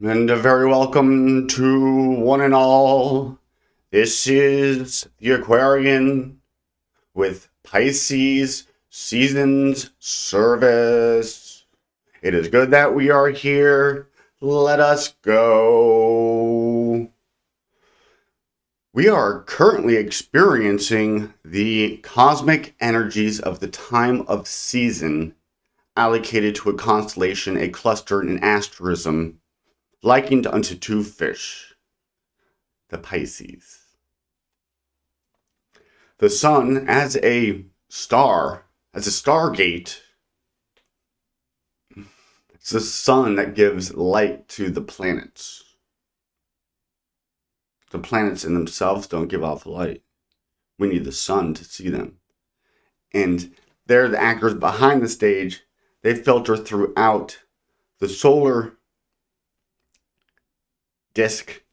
And a very welcome to one and all. This is the Aquarian with Pisces Seasons Service. It is good that we are here. Let us go. We are currently experiencing the cosmic energies of the time of season allocated to a constellation, a cluster, an asterism likened unto two fish, the Pisces. The sun as a star, as a stargate, it's the sun that gives light to the planets. The planets in themselves don't give off light. We need the sun to see them. And they're the actors behind the stage. They filter throughout the solar disk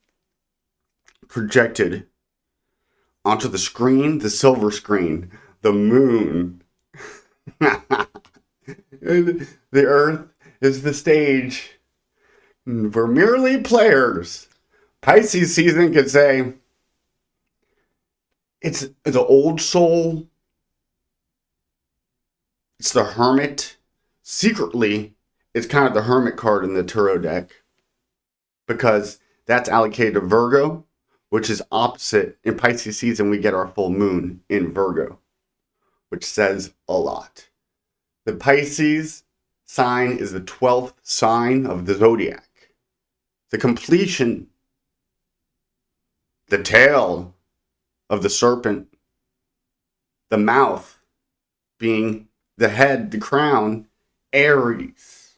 projected onto the screen, the silver screen, the moon. The earth is the stage. We're merely players. Pisces season could say it's the old soul. It's the hermit. Secretly, it's kind of the hermit card in the tarot deck because that's allocated to Virgo, which is opposite. In Pisces season, we get our full moon in Virgo, which says a lot. The Pisces sign is the 12th sign of the zodiac. The completion, the tail of the serpent, the mouth being the head, the crown, Aries,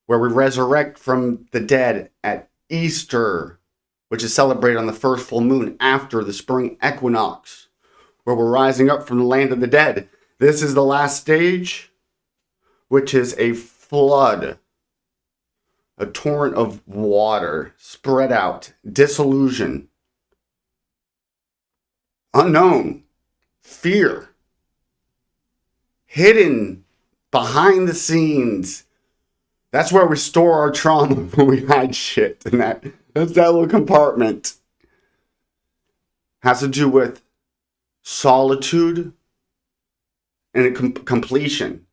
where we resurrect from the dead at Easter, which is celebrated on the first full moon after the spring equinox, where we're rising up from the land of the dead. This is the last stage, which is a flood, a torrent of water spread out, disillusion, unknown, fear, hidden behind the scenes. That's where we store our trauma when we hide shit. And that's that little compartment. Has to do with solitude and completion.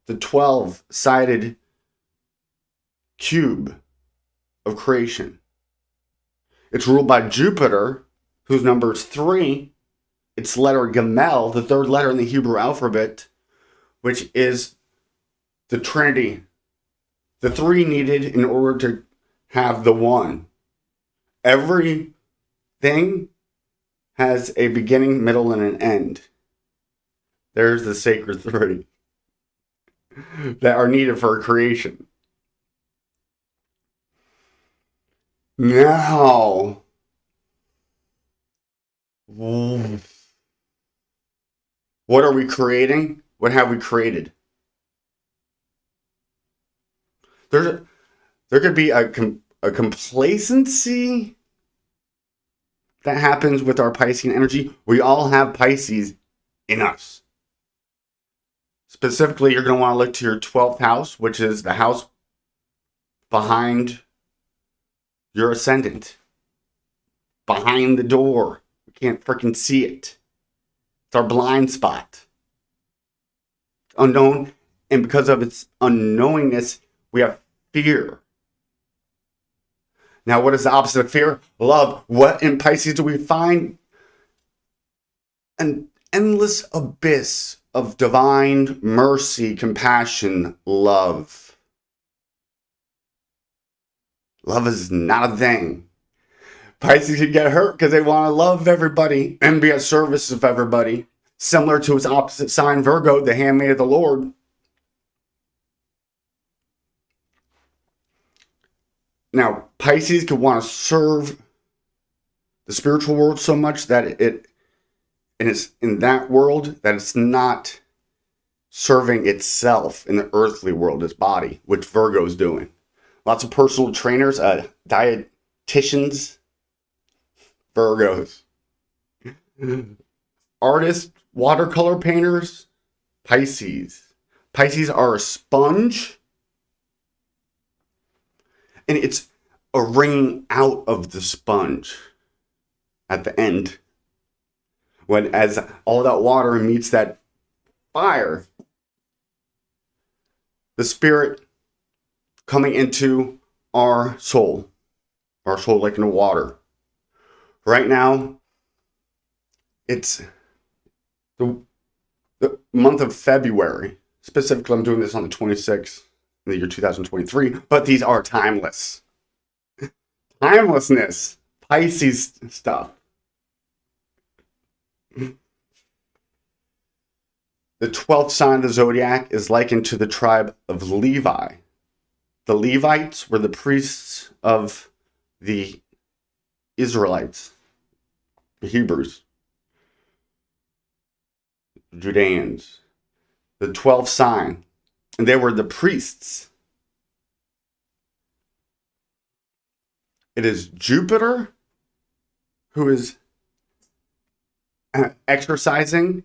The 12-sided cube of creation. It's ruled by Jupiter, whose number is 3. Its letter Gamel, the third letter in the Hebrew alphabet, which is the Trinity. The 3 needed in order to have the 1. Everything has a beginning, middle, and an end. There's the sacred 3 that are needed for creation. Now, what are we creating? What have we created? There could be a complacency that happens with our Piscean energy. We all have Pisces in us. Specifically, you're going to want to look to your 12th house, which is the house behind your ascendant. Behind the door. We can't freaking see it. It's our blind spot. Unknown. And because of its unknowingness, we have fear. Now, what is the opposite of fear? Love. What in Pisces do we find? An endless abyss of divine mercy, compassion, love. Love is not a thing. Pisces can get hurt because they want to love everybody and be at service of everybody. Similar to its opposite sign, Virgo, the handmaid of the Lord. Now, Pisces could want to serve the spiritual world so much that it's in that world that it's not serving itself in the earthly world, its body, which Virgo's doing. Lots of personal trainers, dietitians, Virgos. Artists, watercolor painters, Pisces. Pisces are a sponge. And it's a wringing out of the sponge at the end. When as all that water meets that fire, the spirit coming into our soul like in the water. Right now, it's the month of February. Specifically, I'm doing this on the 26th in the year 2023, but these are timeless. Timelessness, Pisces stuff. The 12th sign of the zodiac is likened to the tribe of Levi. The Levites were the priests of the Israelites, the Hebrews, the Judeans. The 12th sign, and they were the priests. It is Jupiter who is exercising,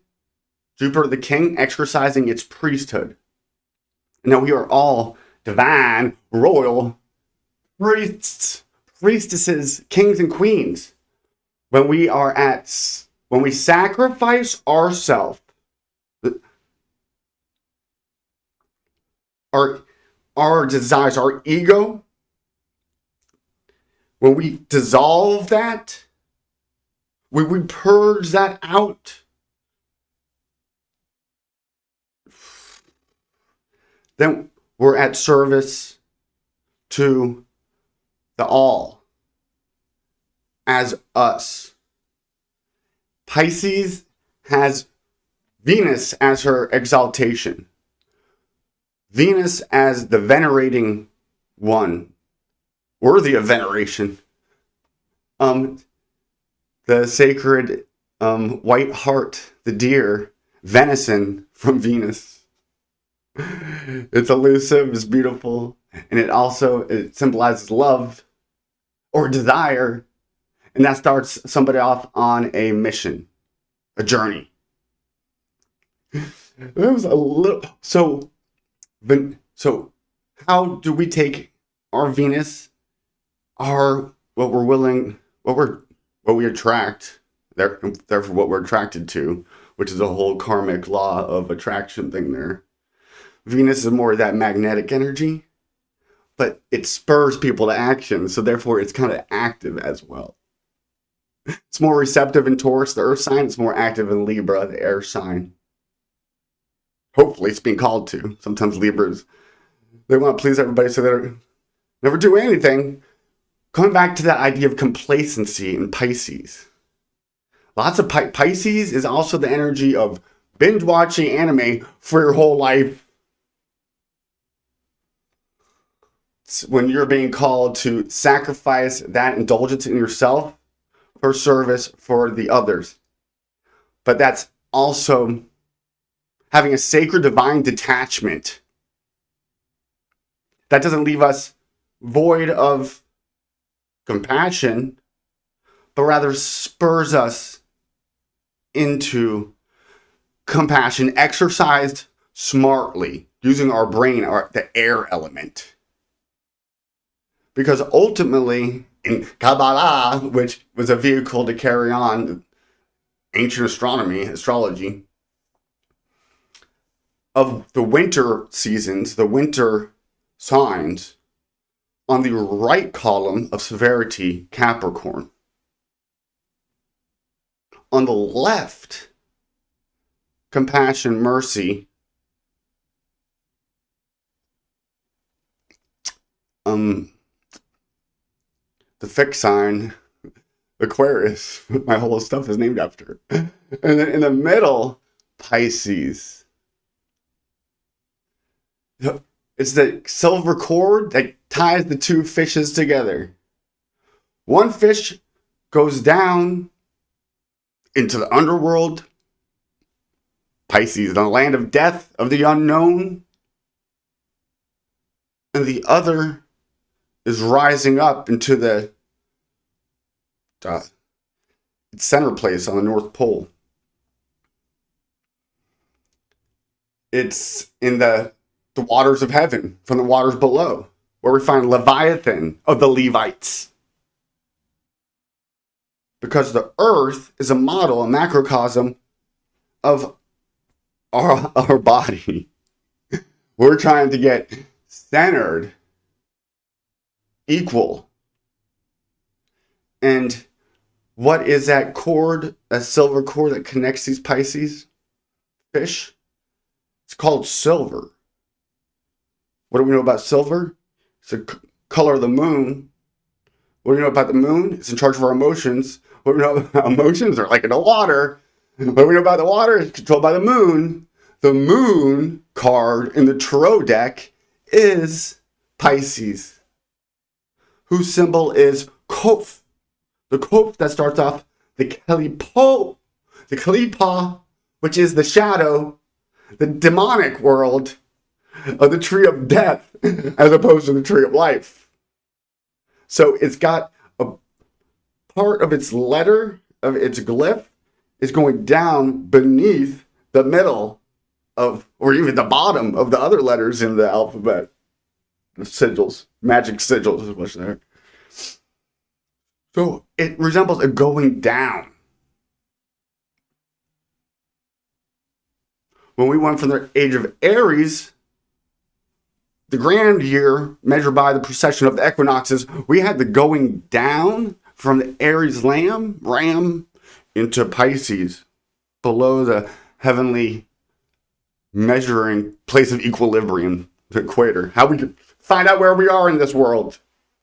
Jupiter the king exercising its priesthood. Now we are all divine, royal priests, priestesses, kings and queens. When we sacrifice ourselves, our desires, our ego, when we dissolve that, when we purge that out, then we're at service to the all as us. Pisces has Venus as her exaltation. Venus as the venerating one, worthy of veneration. The sacred white hart, the deer, venison from Venus. It's elusive, it's beautiful, and it symbolizes love or desire, and that starts somebody off on a mission, a journey. It was a little so how do we take our Venus, what we attract, therefore what we're attracted to, which is a whole karmic law of attraction thing there. Venus is more of that magnetic energy, but it spurs people to action, so therefore it's kind of active as well. It's more receptive in Taurus, the earth sign. It's more active in Libra, the air sign. Hopefully it's being called to. Sometimes Libras, they want to please everybody, so they never do anything. Coming back to that idea of complacency in Pisces. Lots of Pisces is also the energy of binge watching anime for your whole life. It's when you're being called to sacrifice that indulgence in yourself for service for the others. But that's also having a sacred divine detachment. That doesn't leave us void of compassion, but rather spurs us into compassion, exercised smartly, using our brain, the air element. Because ultimately, in Kabbalah, which was a vehicle to carry on ancient astrology, of the winter seasons, the winter signs, on the right column of severity, Capricorn. On the left, compassion, mercy, the fixed sign, Aquarius. My whole stuff is named after. And then in the middle, Pisces. It's the silver cord that ties the two fishes together. One fish goes down into the underworld, Pisces, the land of death, of the unknown. And the other is rising up into the center place on the North Pole. It's in the waters of heaven, from the waters below. where we find Leviathan of the Levites. Because the earth is a model, a macrocosm of our body. We're trying to get centered, equal. And what is that cord, that silver cord that connects these Pisces fish? It's called silver. What do we know about silver? It's the color of the moon. What do we know about the moon? It's in charge of our emotions. What do we know about emotions? Are like in the water. What do we know about the water? It's controlled by the moon. The moon card in the tarot deck is Pisces, whose symbol is Koph. The Koph that starts off the Kalipo, the Kalipa, which is the shadow, the demonic world of the tree of death, as opposed to the tree of life. So it's got a part of its letter, of its glyph, is going down beneath the middle of, or even the bottom of the other letters in the alphabet. The sigils, magic sigils is what's there. So it resembles a going down. When we went from the age of Aries, the grand year measured by the precession of the equinoxes, we had the going down from the Aries ram into Pisces, below the heavenly measuring place of equilibrium, the equator. How we can find out where we are in this world,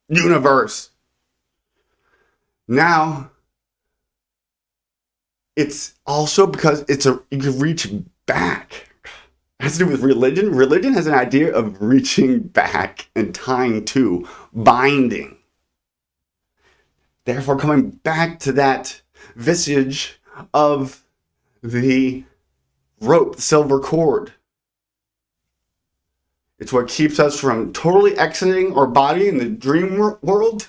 universe. Now, it's also because you can reach back. It has to do with religion. Religion has an idea of reaching back and tying to, binding. Therefore, coming back to that visage of the rope, the silver cord. It's what keeps us from totally exiting our body in the dream world.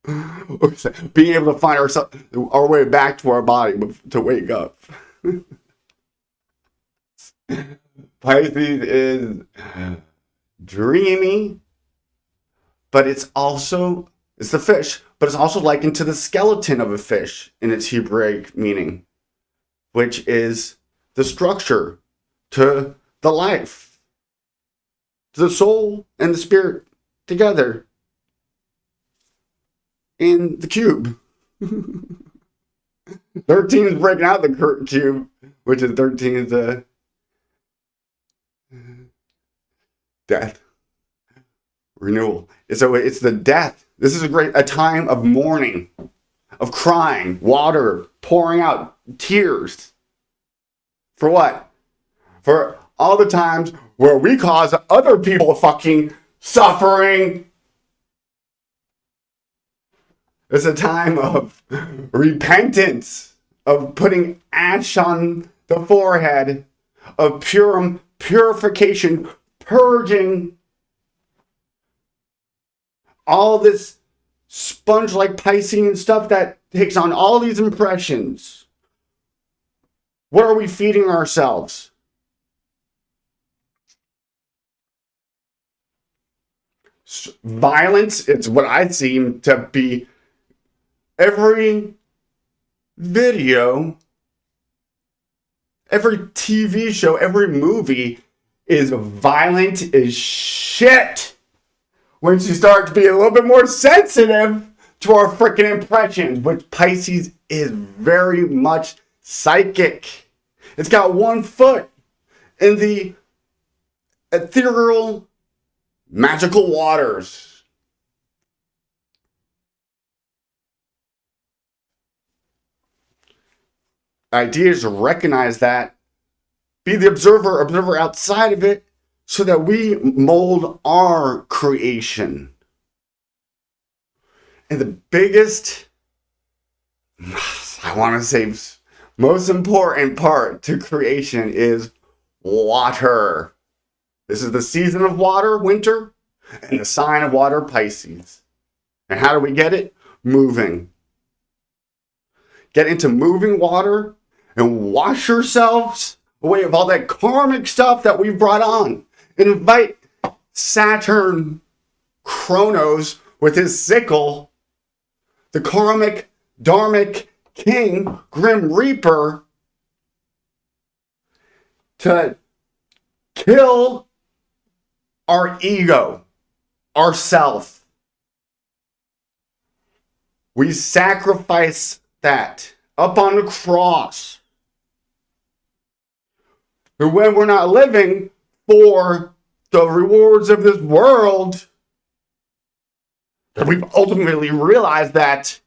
Being able to find our way back to our body to wake up. Pisces is dreamy, but it's the fish, but it's also likened to the skeleton of a fish in its Hebraic meaning, which is the structure to the life, to the soul and the spirit together in the cube. 13 is breaking out the cube, which is 13 is the death, renewal. So it's the death. This is a time of mourning, of crying, water pouring out, tears. For what? For all the times where we cause other people fucking suffering. It's a time of repentance, of putting ash on the forehead, of purification, purging all this sponge-like Piscean stuff that takes on all these impressions. What are we feeding ourselves? Violence. It's what I seem to be. Every video, every TV show, every movie is violent as shit. Once you start to be a little bit more sensitive to our freaking impressions, which Pisces is very much psychic. It's got one foot in the ethereal, magical waters. The idea is to recognize that, be the observer outside of it, so that we mold our creation. And the biggest, I want to say, most important part to creation is water. This is the season of water, winter, and the sign of water, Pisces. And how do we get it? Moving. Get into moving water and wash yourselves away of all that karmic stuff that we've brought on. And invite Saturn Kronos with his sickle, the karmic, dharmic king, Grim Reaper, to kill our ego, ourself. We sacrifice that up on the cross. And when we're not living for the rewards of this world, that we've ultimately realized that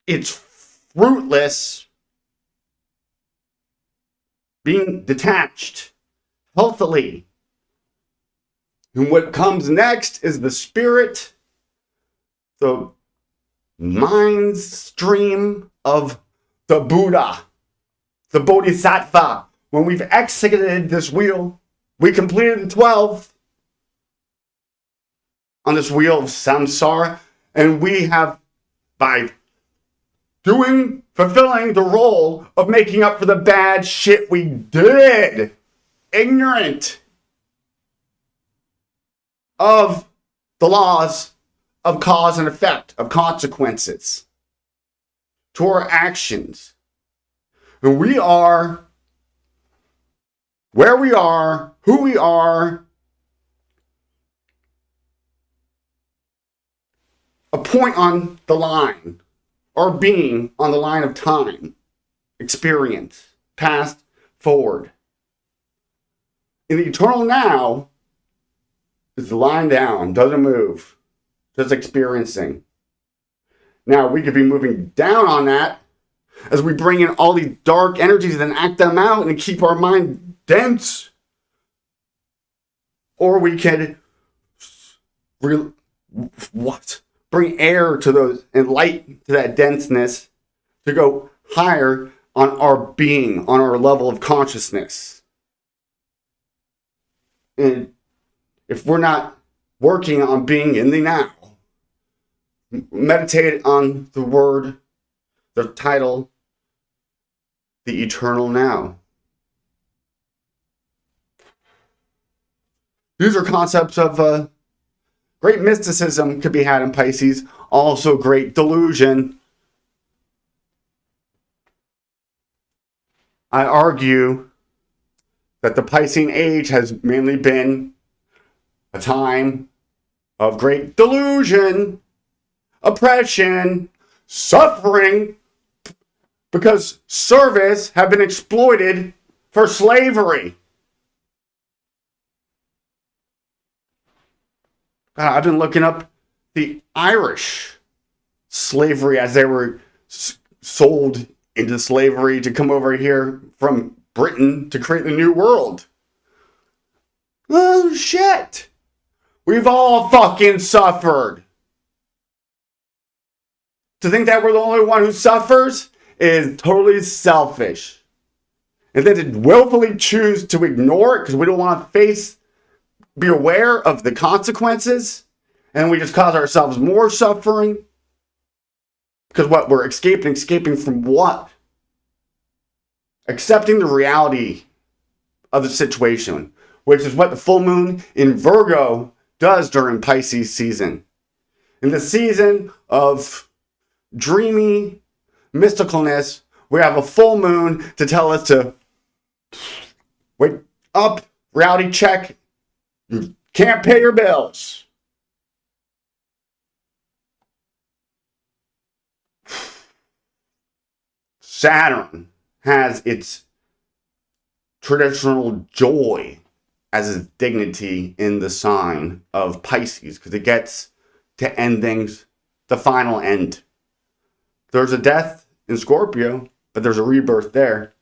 it's fruitless being detached healthily. And what comes next is the spirit, the mind stream of the Buddha, the Bodhisattva. When we've exited this wheel, we completed the 12 on this wheel of samsara, and we have, by fulfilling the role of making up for the bad shit we did, ignorant of the laws of cause and effect, of consequences to our actions. And we are where we are, who we are, a point on the line, or being on the line of time, experience, past, forward. In the eternal now, is the line down, doesn't move, just experiencing. Now, we could be moving down on that as we bring in all these dark energies and act them out and keep our mind dense. Or we could bring air to those and light to that denseness to go higher on our being, on our level of consciousness. And if we're not working on being in the now, meditate on the word, the title, the eternal now. These are concepts of great mysticism could be had in Pisces, also great delusion. I argue that the Piscean age has mainly been a time of great delusion, oppression, suffering, because service have been exploited for slavery. I've been looking up the Irish slavery as they were sold into slavery to come over here from Britain to create the New World. Oh, shit. We've all fucking suffered. To think that we're the only one who suffers is totally selfish. And then to willfully choose to ignore it because we don't want to be aware of the consequences, and we just cause ourselves more suffering. Because what we're escaping from what? Accepting the reality of the situation, which is what the full moon in Virgo does during Pisces season. In the season of dreamy mysticalness, we have a full moon to tell us to wake up, reality check. You can't pay your bills. Saturn has its traditional joy as its dignity in the sign of Pisces because it gets to end things, the final end. There's a death in Scorpio, but there's a rebirth there.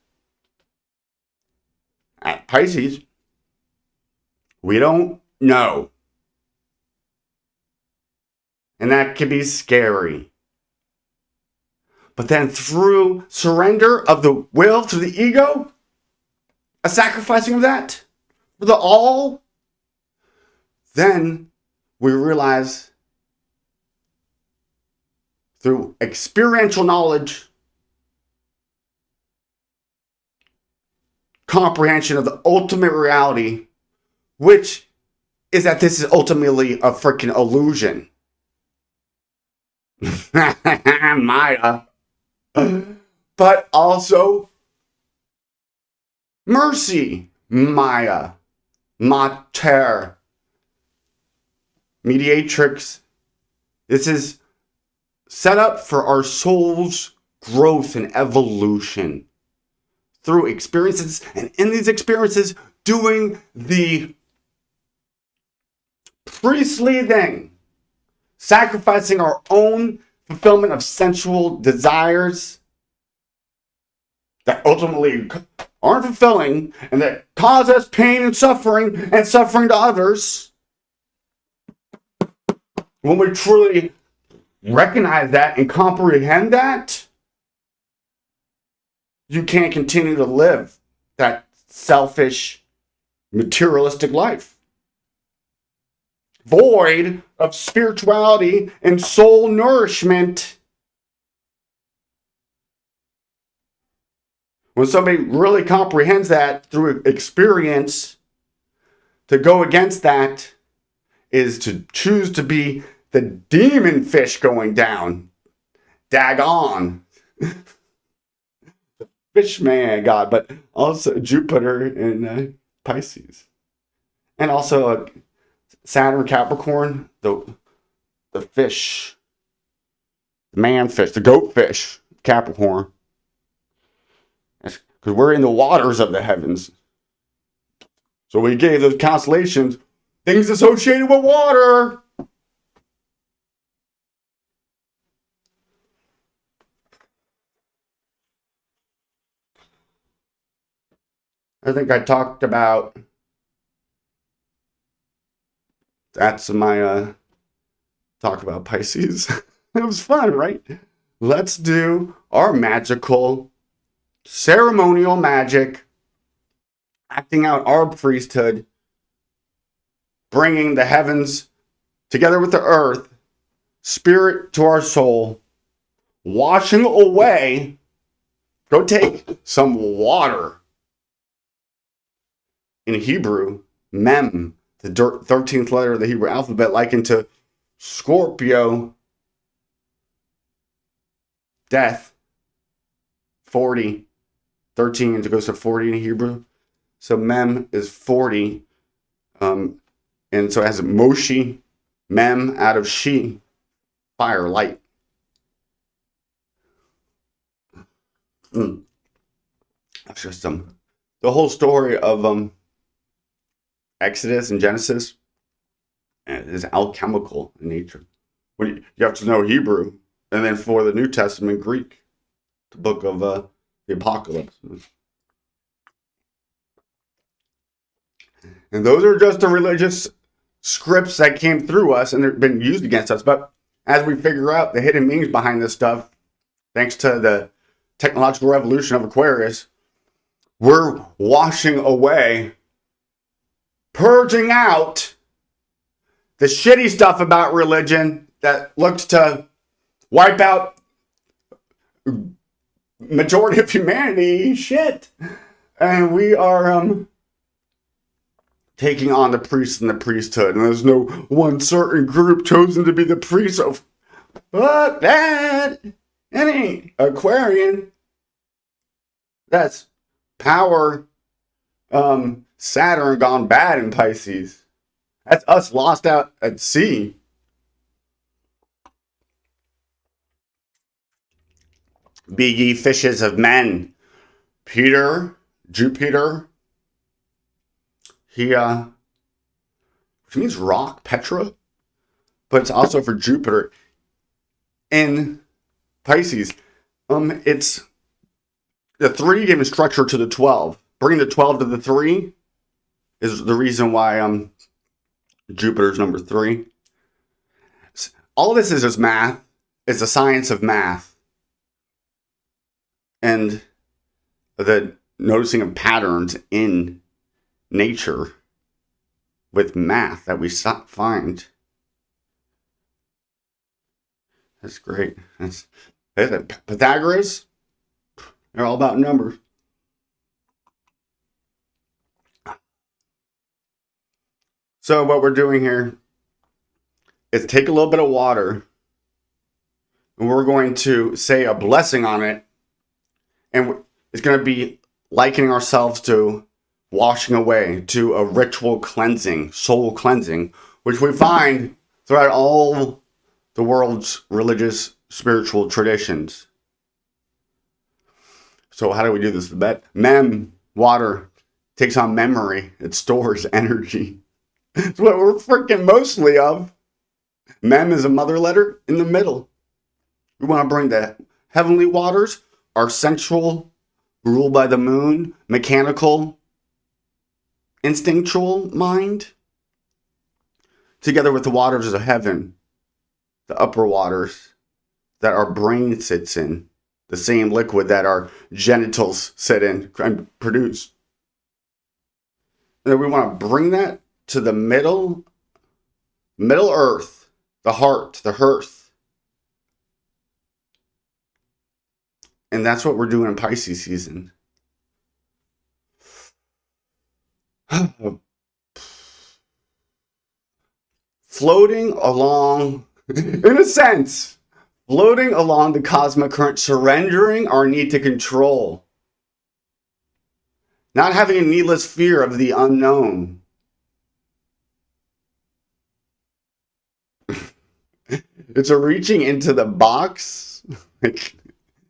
At Pisces, we don't know. And that can be scary. But then through surrender of the will to the ego, a sacrificing of that for the all, then we realize through experiential knowledge, comprehension of the ultimate reality, which is that this is ultimately a freaking illusion. Maya. But also mercy, Maya, Mater, mediatrix. This is set up for our soul's growth and evolution through experiences, and in these experiences, doing the priestly thing, sacrificing our own fulfillment of sensual desires that ultimately aren't fulfilling and that cause us pain and suffering to others. When we truly recognize that and comprehend that, you can't continue to live that selfish, materialistic life, void of spirituality and soul nourishment. When somebody really comprehends that through experience, to go against that is to choose to be the demon fish going down. Dagon. Fish man god, but also Jupiter in Pisces. And also Saturn Capricorn, the fish, the man fish, the goat fish, Capricorn. Because we're in the waters of the heavens. So we gave those constellations things associated with water. I think I talked about, that's my talk about Pisces. It was fun, right? Let's do our magical, ceremonial magic, acting out our priesthood, bringing the heavens together with the earth, spirit to our soul, washing away. Go take some water. In Hebrew, mem, the 13th letter of the Hebrew alphabet, likened to Scorpio, death, 40, 13, it goes to 40 in Hebrew. So mem is 40, and so it has Moshi, mem out of she, fire, light. That's just the whole story of Exodus and Genesis is alchemical in nature. You have to know Hebrew, and then for the New Testament, Greek, the book of the Apocalypse. And those are just the religious scripts that came through us and they've been used against us. But as we figure out the hidden meanings behind this stuff, thanks to the technological revolution of Aquarius, we're washing away, purging out the shitty stuff about religion that looks to wipe out majority of humanity. Shit. And we are taking on the priests and the priesthood. And there's no one certain group chosen to be the priest of. Fuck that. Any Aquarian. That's power. Saturn gone bad in Pisces. That's us lost out at sea. Be ye fishes of men. Peter, Jupiter, which means rock, Petra, but it's also for Jupiter in Pisces. It's the 3 giving structure to the 12. Bringing the 12 to the 3 is the reason why Jupiter's number 3. All this is just math. It's the science of math. And the noticing of patterns in nature with math that we find. That's great. That's Pythagoras. They're all about numbers. So what we're doing here is take a little bit of water and we're going to say a blessing on it. And it's going to be likening ourselves to washing away, to a ritual cleansing, soul cleansing, which we find throughout all the world's religious, spiritual traditions. So how do we do this? Mem, water, takes on memory. It stores energy. It's what we're freaking mostly of. Mem is a mother letter in the middle. We want to bring the heavenly waters, our sensual, ruled by the moon, mechanical, instinctual mind, together with the waters of heaven, the upper waters that our brain sits in, the same liquid that our genitals sit in and produce. And then we want to bring that to the middle earth, the heart, the hearth. And that's what we're doing in Pisces season. Floating along, in a sense, floating along the cosmic current, surrendering our need to control. Not having a needless fear of the unknown. It's a reaching into the box, like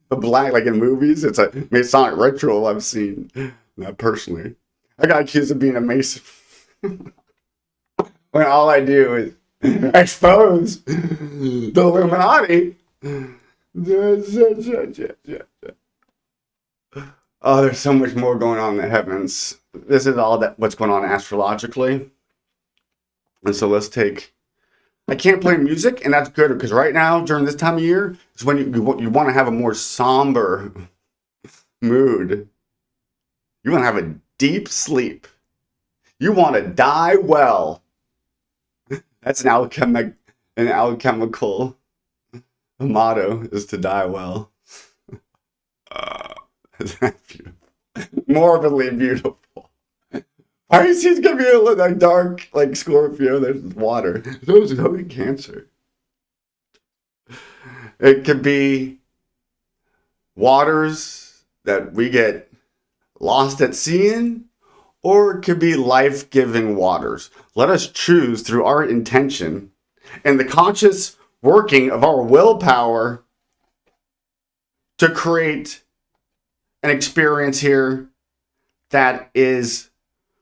the black, like in movies. It's a Masonic ritual I've seen, not personally. I got accused of being a Mason when all I do is expose the Illuminati. Oh, there's so much more going on in the heavens. This is all that what's going on astrologically. And so let's take. I can't play music, and that's good because right now, during this time of year, is when you want to have a more somber mood. You want to have a deep sleep. You want to die well. That's an alchemical motto is to die well. Morbidly beautiful. Pisces can be a little like dark, like Scorpio. There's water. So is Cancer. It could be waters that we get lost at sea in, or it could be life-giving waters. Let us choose through our intention and the conscious working of our willpower to create an experience here that is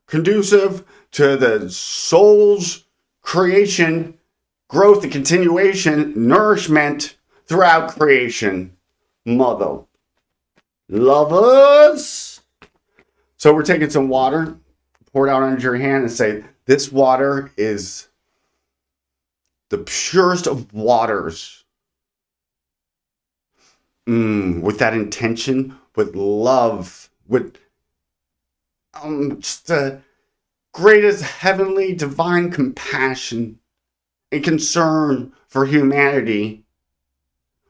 conducive to the soul's creation, growth, and continuation, nourishment throughout creation. Mother. Lovers. So we're taking some water, pour it out onto your hand and say, this water is the purest of waters. With that intention, with love, with just the greatest heavenly divine compassion and concern for humanity.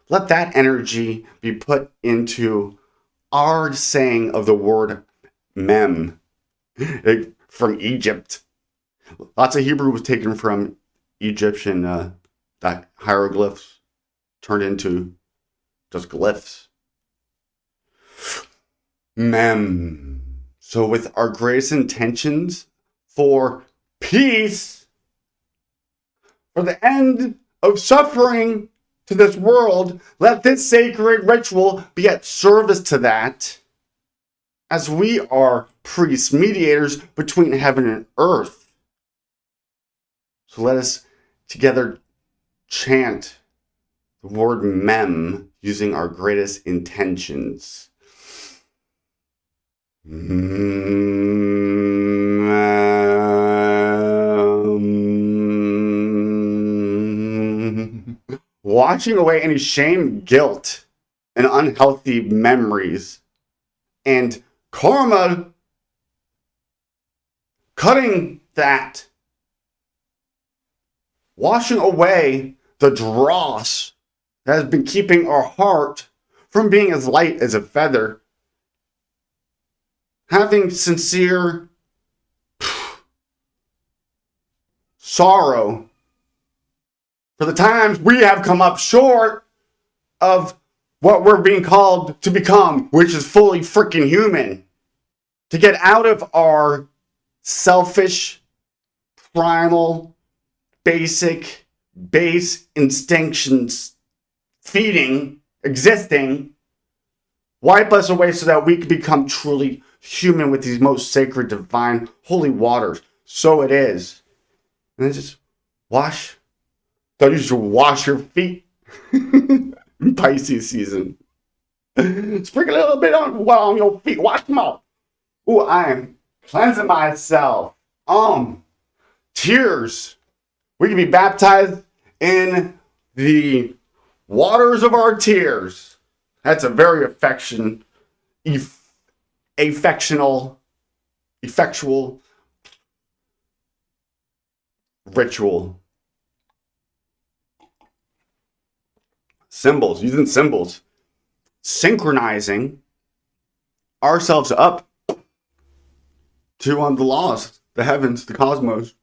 Let that energy be put into our saying of the word mem from Egypt. Lots of Hebrew was taken from Egyptian that hieroglyphs turned into just glyphs. Mem. So with our greatest intentions for peace, for the end of suffering to this world, let this sacred ritual be at service to that, as we are priests, mediators between heaven and earth. So let us together chant the word mem using our greatest intentions. Washing away any shame, guilt, and unhealthy memories, and karma, cutting that, washing away the dross that has been keeping our heart from being as light as a feather. Having sincere sorrow for the times we have come up short of what we're being called to become, which is fully freaking human. To get out of our selfish, primal, basic, base instinctions, feeding, existing, wipe us away so that we can become truly human with these most sacred, divine, holy waters. So it is. And then just wash. Don't you just wash your feet? Pisces season. Sprinkle a little bit on your feet. Wash them off. Ooh, I am cleansing myself. Tears. We can be baptized in the waters of our tears. That's a very effectual ritual. Symbols, using symbols. Synchronizing ourselves up to the laws, the heavens, the cosmos.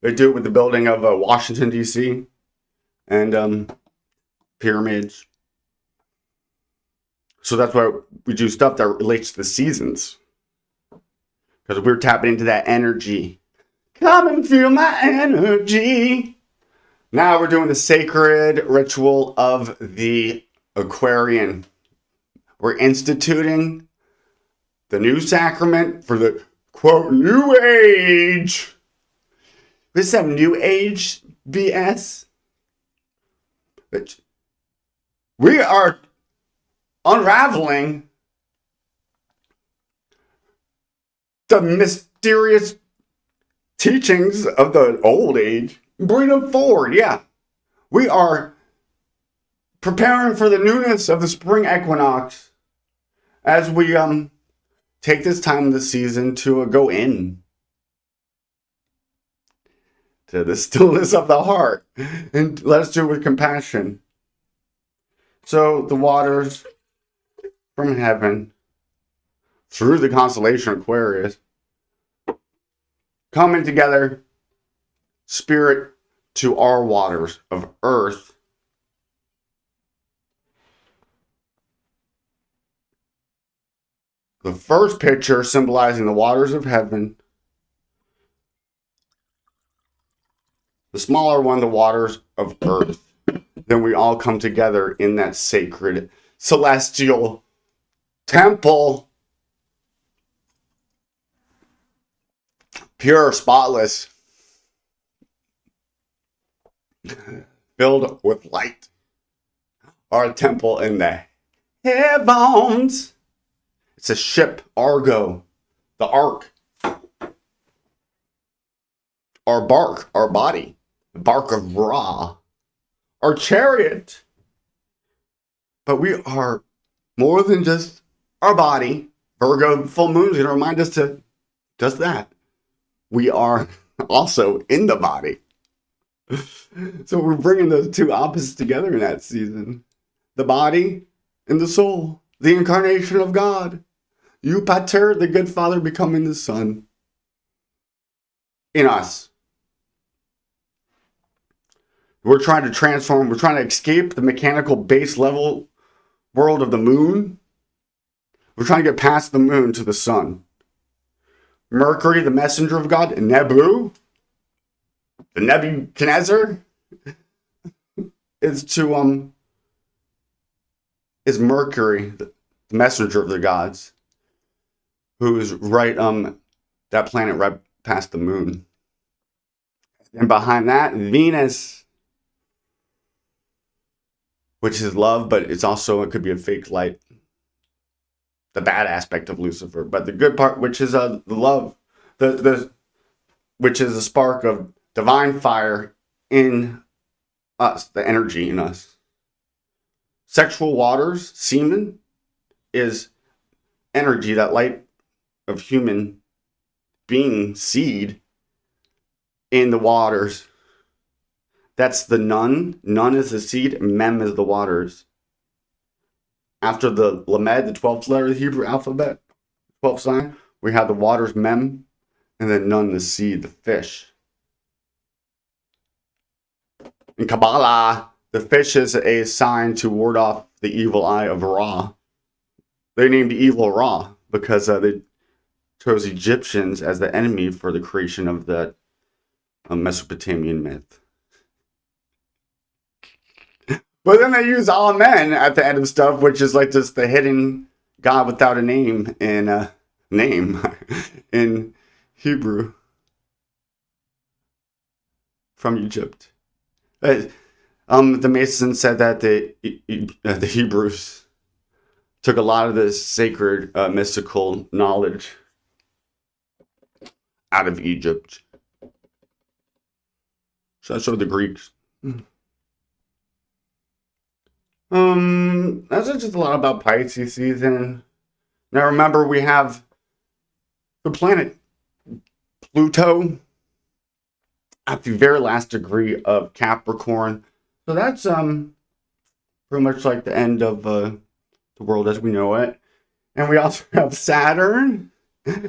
They do it with the building of Washington, D.C. and pyramids. So that's why we do stuff that relates to the seasons. Because we're tapping into that energy. Come and feel my energy. Now we're doing the sacred ritual of the Aquarian. We're instituting the new sacrament for the, quote, new age. This is some new age BS. We are unraveling the mysterious teachings of the old age. Bring them forward, yeah. We are preparing for the newness of the spring equinox as we take this time of the season to go in to the stillness of the heart, and let us do it with compassion. So the waters from heaven through the constellation Aquarius coming together, spirit to our waters of earth. The first picture symbolizing the waters of heaven. The smaller one, the waters of earth. Then we all come together in that sacred celestial temple. Pure, spotless. Filled with light. Our temple in the heavens. It's a ship, Argo. The ark. Our bark, our body. The bark of Ra. Our chariot. But we are more than just our body. Virgo full moon is going to remind us to just that. We are also in the body. So we're bringing those two opposites together in that season. The body and the soul. The incarnation of God. You Pater, the good Father, becoming the Son. In us. We're trying to transform. We're trying to escape the mechanical base level world of the moon. We're trying to get past the moon to the sun. Mercury, the messenger of God, and Nebu, the Nebuchadnezzar, is Mercury, the messenger of the gods, who is right that planet right past the moon. And behind that, Venus, which is love, but it could be a fake light. The bad aspect of Lucifer, but the good part, which is the love, which is a spark of divine fire in us, the energy in us. Sexual waters, semen, is energy, that light of human being seed in the waters. That's the nun. Nun is the seed. Mem is the waters. After the Lamed, the 12th letter of the Hebrew alphabet, 12th sign, we have the waters Mem, and then Nun, the seed, the fish. In Kabbalah, the fish is a sign to ward off the evil eye of Ra. They named evil Ra because they chose Egyptians as the enemy for the creation of the Mesopotamian myth. But then they use Amen at the end of stuff, which is like just the hidden God without a name in in Hebrew from Egypt. The Masons said that the Hebrews took a lot of this sacred mystical knowledge out of Egypt. So the Greeks. That's just a lot about Pisces season. Now remember, we have the planet Pluto at the very last degree of Capricorn. So that's pretty much like the end of the world as we know it. And we also have Saturn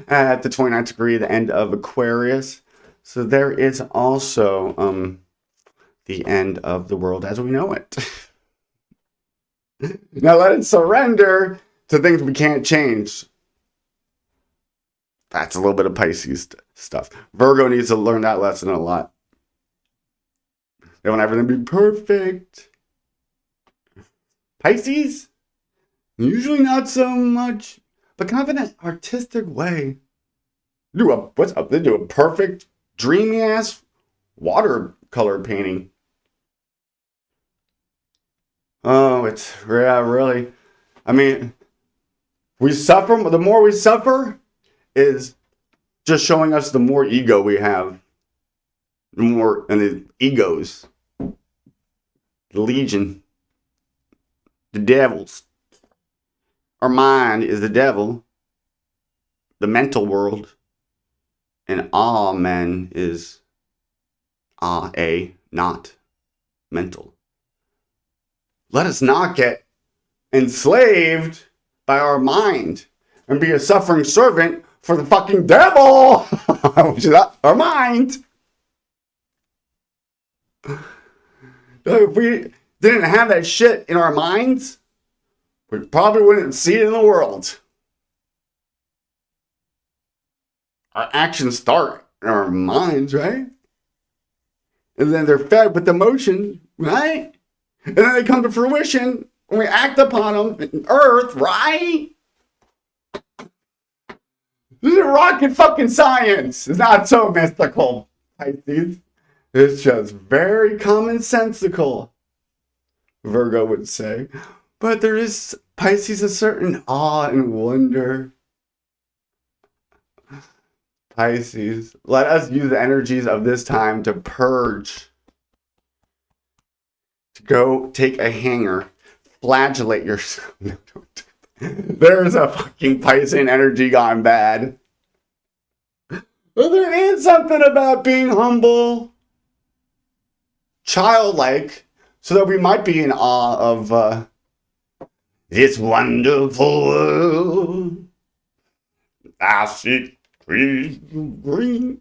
at the 29th degree, the end of Aquarius. So there is also the end of the world as we know it. Now let it surrender to things we can't change. That's a little bit of Pisces stuff. Virgo needs to learn that lesson a lot. They want everything to be perfect. Pisces, usually not so much, but kind of in an artistic way. They do a perfect, dreamy ass watercolor painting. Oh, it's really. I mean, we suffer. The more we suffer, is just showing us the more ego we have. The more, and the egos. The legion. The devils. Our mind is the devil. The mental world. And Amen is not mental. Let us not get enslaved by our mind and be a suffering servant for the fucking devil, which is our mind. If we didn't have that shit in our minds, we probably wouldn't see it in the world. Our actions start in our minds, right? And then they're fed with emotion, right? And then they come to fruition when we act upon them in Earth, right? This is rocket fucking science. It's not so mystical, Pisces. It's just very commonsensical, Virgo would say. But there is, Pisces, a certain awe and wonder. Pisces, let us use the energies of this time to purge. To go take a hanger, flagellate yourself. No, don't. There's a fucking Piscean energy gone bad. Well, there is something about being humble, childlike, so that we might be in awe of this wonderful world. I see green,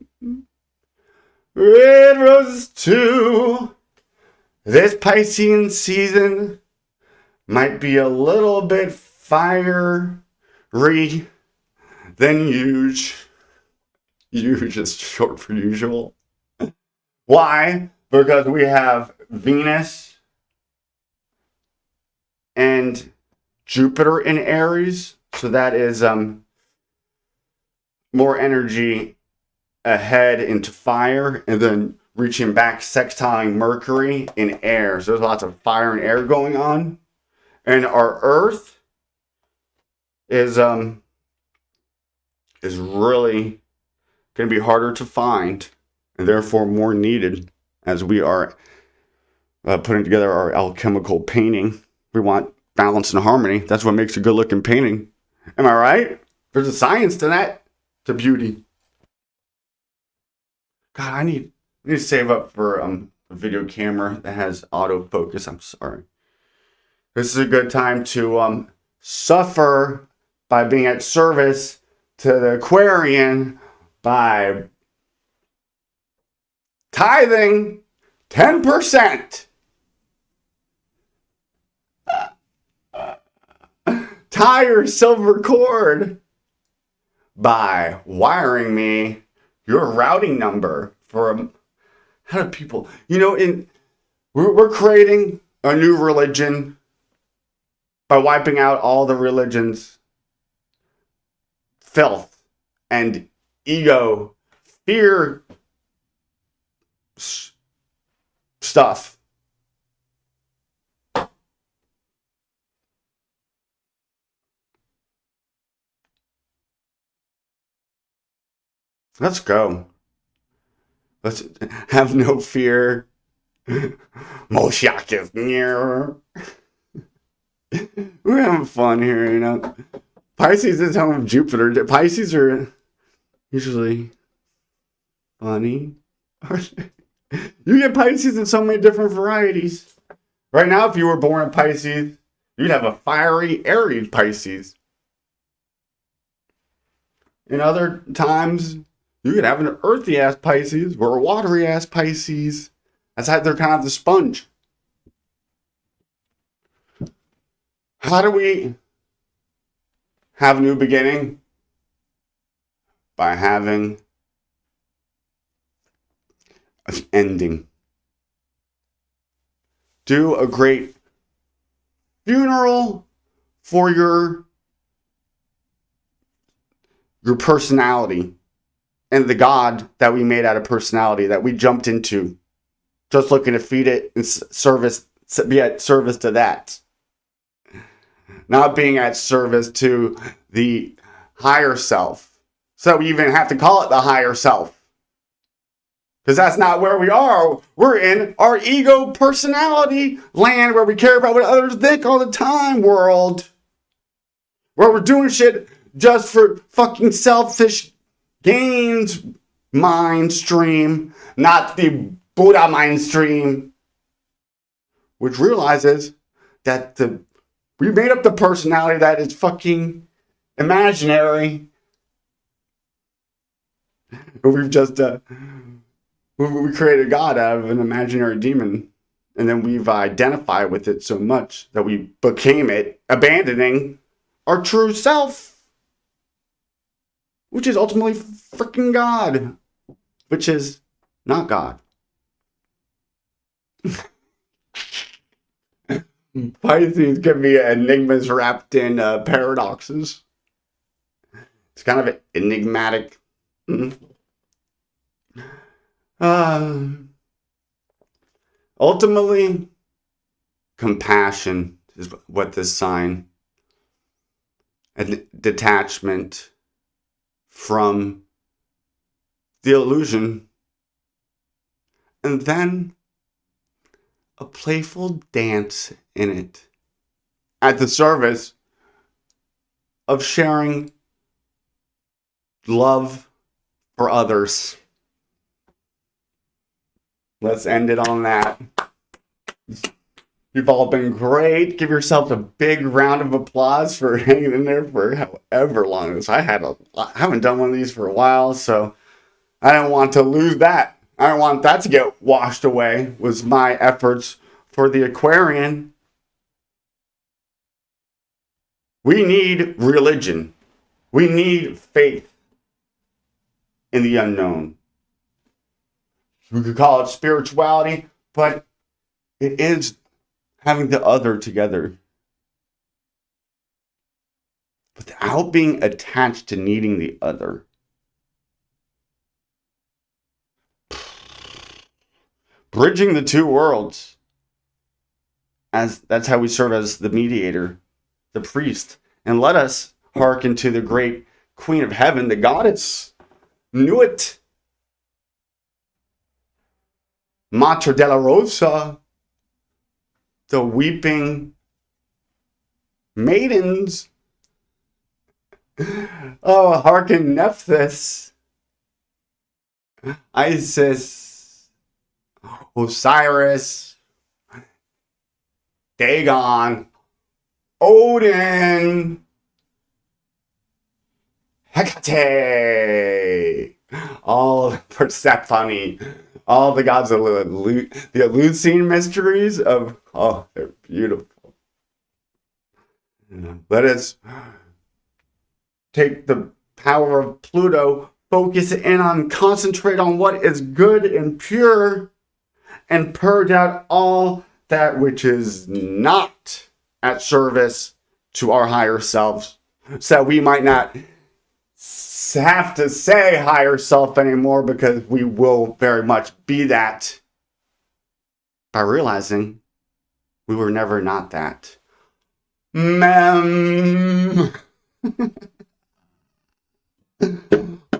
red roses too. This Piscean season might be a little bit fiery than usual. Usual is short for usual. Why? Because we have Venus and Jupiter in Aries. So that is more energy ahead into fire, and then reaching back sextiling Mercury in air. So there's lots of fire and air going on. And our Earth is really going to be harder to find, and therefore more needed as we are putting together our alchemical painting. We want balance and harmony. That's what makes a good looking painting. Am I right? There's a science to that, to beauty. God, I need to save up for a video camera that has autofocus. I'm sorry. This is a good time to suffer by being at service to the Aquarian by tithing 10%. Tie your silver cord by wiring me your routing number for how do people, we're creating a new religion by wiping out all the religions, filth and ego, fear stuff. Let's go. Let's have no fear. Moshiach is near. We're having fun here, Pisces is home of Jupiter. Pisces are usually funny. You get Pisces in so many different varieties. Right now, if you were born in Pisces, you'd have a fiery, airy Pisces. In other times, you could have an earthy-ass Pisces or a watery-ass Pisces. That's how they're kind of the sponge. How do we have a new beginning? By having an ending. Do a great funeral for your personality and the God that we made out of personality that we jumped into, just looking to feed it and be at service to that. Not being at service to the higher self. So we even have to call it the higher self. Because that's not where we are. We're in our ego personality land where we care about what others think all the time world. Where we're doing shit just for fucking selfish gains mind stream, not the Buddha mind stream. Which realizes that we made up the personality that is fucking imaginary. We've just we created God out of an imaginary demon, and then we've identified with it so much that we became it, abandoning our true self, which is ultimately freaking God, which is not God. Pisces can be enigmas wrapped in paradoxes. It's kind of enigmatic. Ultimately, compassion is what this sign, and detachment from the illusion, and then a playful dance in it at the service of sharing love for others. Let's end it on that. You've all been great. Give yourself a big round of applause for hanging in there for however long it is. I haven't done one of these for a while, so I didn't want to lose that. I don't want that to get washed away, was my efforts for the Aquarian. We need religion. We need faith in the unknown. We could call it spirituality, but it is having the other together without being attached to needing the other. Bridging the two worlds. That's how we serve as the mediator, the priest. And let us hearken to the great Queen of Heaven, the goddess, Nuit, Mater della Rosa, the weeping maidens. Oh, hearken Nephthys, Isis, Osiris, Dagon, Odin, Hecate, all Persephone, all the gods of the Eleusine mysteries of, oh, they're beautiful. Let us take the power of Pluto, focus in on, concentrate on what is good and pure, and purge out all that which is not at service to our higher selves, so we might not have to say higher self anymore, because we will very much be that by realizing we were never not that. Mem.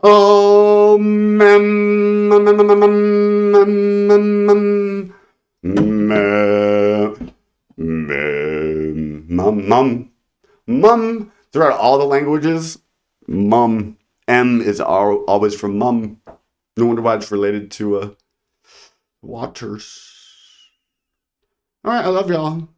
Oh, mem, mem, mem, mem, mem, mem, mem, mem, mem, mum, mum. Throughout all the languages, mum, M is always from mum. No wonder why it's related to waters. All right, I love y'all.